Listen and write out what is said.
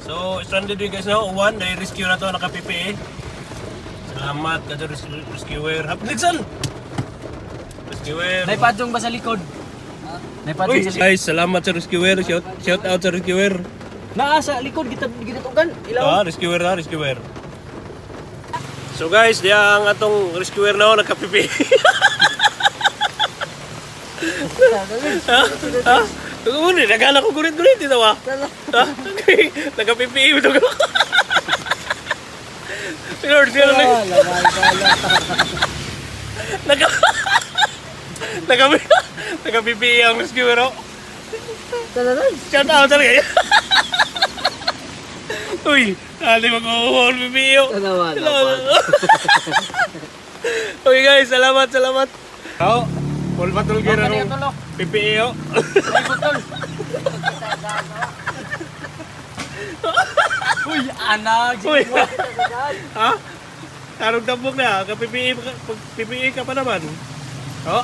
So, stranded din guys no. Uwan, na-rescue na to, naka-PPE. Salamat ka sa rescuer. Nixon! Rescuer. Naipadjong ba sa likod? Naipadjong Uy, sa likod. guys, salamat sa rescuer. Shout out sa rescuer. Naa sa likod, ginatugan. Ilaw. Rescuer na, rescuer. So guys, diya ang atong rescuer na ako, naka-PPE. Ha? Tuguni, nagana ko gurit-gurit dito ba? Ha? Naka-PPE ito ko. Lord, sila lang. Naka-PPE ang rescuer ako. Shout out talaga. Uy, ali mag-uuhol PPE ako. Okay guys, salamat. Ako, full patrol gear ako. PPE ako. Uy, anak. Uy. Ha? Tarong tambok na, ka-PPE ka pa naman. Oh.